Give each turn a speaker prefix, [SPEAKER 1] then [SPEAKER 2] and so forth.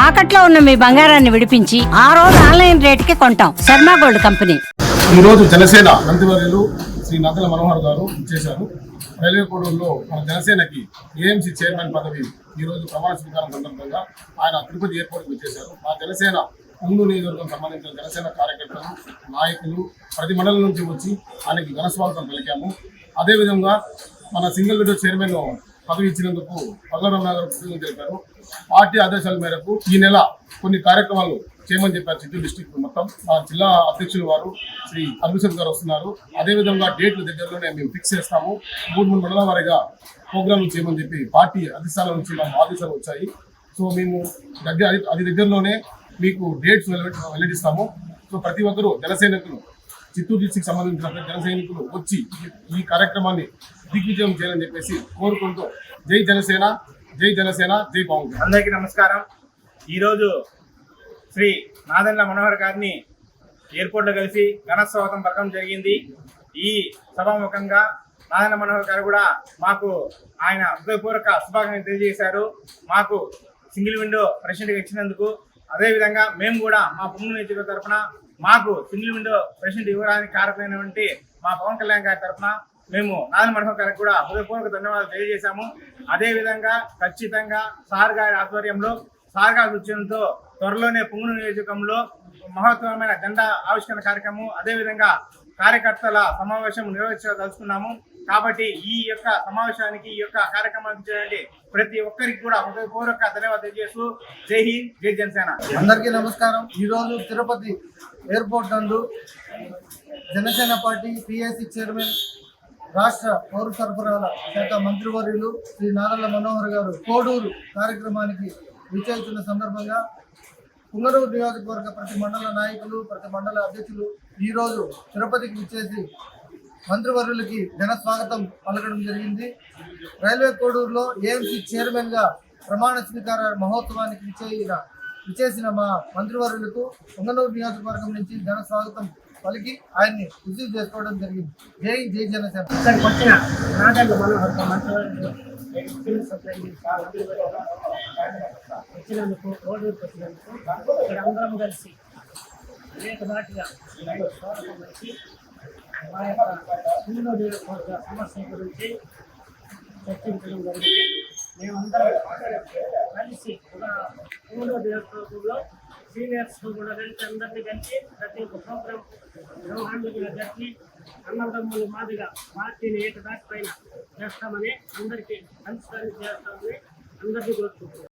[SPEAKER 1] తాకట్లో ఉన్న మీ బంగారాన్ని విడిపించి ఆ రోజు ఆన్లైన్ రేటుకి కొంటాం. Sharma gold company.
[SPEAKER 2] ఈ రోజు జనసేన మంత్రివర్యులు శ్రీ నాదెళ్ల మనోహర్ గారు చేశారు. రైల్వే కోడూరులో మన జనసేనకి ఏఎంసీ చైర్మన్ పదవి ఈ రోజు ప్రమాణ స్వీకారం సందర్భంగా ఆయన తిరుపతి ఎయిర్పోర్ట్కి వచ్చేశారు. మా జనసేన పుంగనూరు నియోజకవర్గం సంబంధించిన జనసేన కార్యకర్తలు, నాయకులు ప్రతి మండలం నుంచి వచ్చి ఆయనకి ఘనస్వాగతం పలికాము. అదేవిధంగా మన సింగిల్ విండో చైర్మన్ పదవి ఇచ్చినందుకు పల్లవరామరావు గారు కృతజ్ఞతలు తెలిపారు. పార్టీ ఆదేశాల మేరకు ఈ నెల కొన్ని కార్యక్రమాలు చేయమని చెప్పారు. చిత్తూరు డిస్టిక్ మొత్తం మా జిల్లా అధ్యక్షులు వారు శ్రీ అభిషేక్ గారు వస్తున్నారు. అదేవిధంగా డేట్లు దగ్గరలోనే మేము ఫిక్స్ చేస్తాము. 3 మండలాల వారీగా ప్రోగ్రాంలు చేయమని చెప్పి పార్టీ అధిష్టానం నుంచి మాకు ఆదేశాలు వచ్చాయి. సో మేము అది దగ్గరలోనే మీకు డేట్స్ వెల్లడిస్తాము. సో ప్రతి ఒక్కరూ జనసైనికులు, చిత్తూరు డిస్టిక్ సంబంధించిన జన సైనికులు వచ్చి ఈ కార్యక్రమాన్ని దిగ్విజయం చేయాలని చెప్పేసి కోరుకుంటూ జై జనసేన, జై జనసేన, జై పవన్.
[SPEAKER 3] అందరికీ నమస్కారం. ఈరోజు శ్రీ నాదెళ్ల మనోహర్ గారిని ఎయిర్పోర్ట్లో కలిసి ఘన స్వాగతం పలకడం జరిగింది. ఈ సభాముఖంగా నాదెళ్ల మనోహర్ గారు కూడా మాకు ఆయన హృదయపూర్వక శుభాకాంక్షలు తెలియజేశారు. మాకు సింగిల్ విండో ప్రెసిడెంట్గా ఇచ్చినందుకు. అదేవిధంగా మేము కూడా మా పుంగనూరు నియోజకవర్గం తరఫున మాకు సింగిల్ విండో ప్రెసిడెంట్ ఇవ్వడానికి కారకులైనటువంటి మా పవన్ కళ్యాణ్ గారి తరఫున మేము నాదెళ్ల మనోహర్ గారికి కూడా హృదయపూర్వక ధన్యవాదాలు తెలియజేశాము. అదేవిధంగా ఖచ్చితంగా సార్ గారి ఆధ్వర్యంలో, సార్ గారి సూచనలతో త్వరలోనే పుంగనూరు నియోజకవర్గంలో మహత్తరమైన జెండా ఆవిష్కరణ కార్యక్రమం, అదేవిధంగా కార్యకర్తల సమావేశం నిర్వహించదలుచుకున్నాము. కాబట్టి ఈ యొక్క సమావేశానికి, ఈ యొక్క కార్యక్రమానికి చేయండి ప్రతి ఒక్కరికి కూడా హృదయపూర్వక ధన్యవాదాలు తెలియజేస్తూ జై హింద్, జై జనసేన.
[SPEAKER 4] అందరికీ నమస్కారం. ఈరోజు తిరుపతి ఎయిర్పోర్ట్ నందు జనసేన పార్టీ పిఎస్సి చైర్మన్, రాష్ట్ర పౌర సరఫరాల శాఖ మంత్రివర్యులు శ్రీ నాదెళ్ల మనోహర్ గారు కోడూరు కార్యక్రమానికి విచ్చేస్తున్న సందర్భంగా పుంగనూరు నియోజకవర్గ ప్రతి మండల నాయకులు, ప్రతి మండల అధ్యక్షులు ఈరోజు తిరుపతికి విచ్చేసి మంత్రివర్యులకి ఘన స్వాగతం పలకడం జరిగింది. రైల్వే కోడూరులో ఏఎంసీ చైర్మన్గా ప్రమాణ స్వీకార మహోత్సవానికి విచ్చేసిన మా మంత్రివర్యులకు పుంగనూరు నియోజకవర్గం నుంచి ఘన స్వాగతం పలికి ఆయన్ని రిసీవ్ చేసుకోవడం జరిగింది. జై జై జనసేన.
[SPEAKER 5] ఇక్కడికి వచ్చిన నాదెళ్ల మనోహర్ మంత్రివర్యులు వచ్చినందుకు, కోడూరుకు వచ్చినందుకు ఇక్కడ అందరం కలిసి అనేక నాటిగా స్వాగతం వచ్చి మా యొక్క పుంగనూరు నియోజకవర్గ సమస్య గురించి చర్చించడం జరిగింది. మేమందరం కలిసి ఒక పుంగనూరు నియోజకవర్గంలో సీనియర్స్ కూడా కలిసి అందరినీ కలిసి ప్రతి ఒక్క ప్రోగ్రాం బ్రహ్మాండంగా జరిపి అన్నదమ్ములు మాదిగా పార్టీని ఏకదాటిపైన చేస్తామని, అందరికీ సంస్కరణ చేస్తామని అందరినీ కోరుకుంటున్నాం.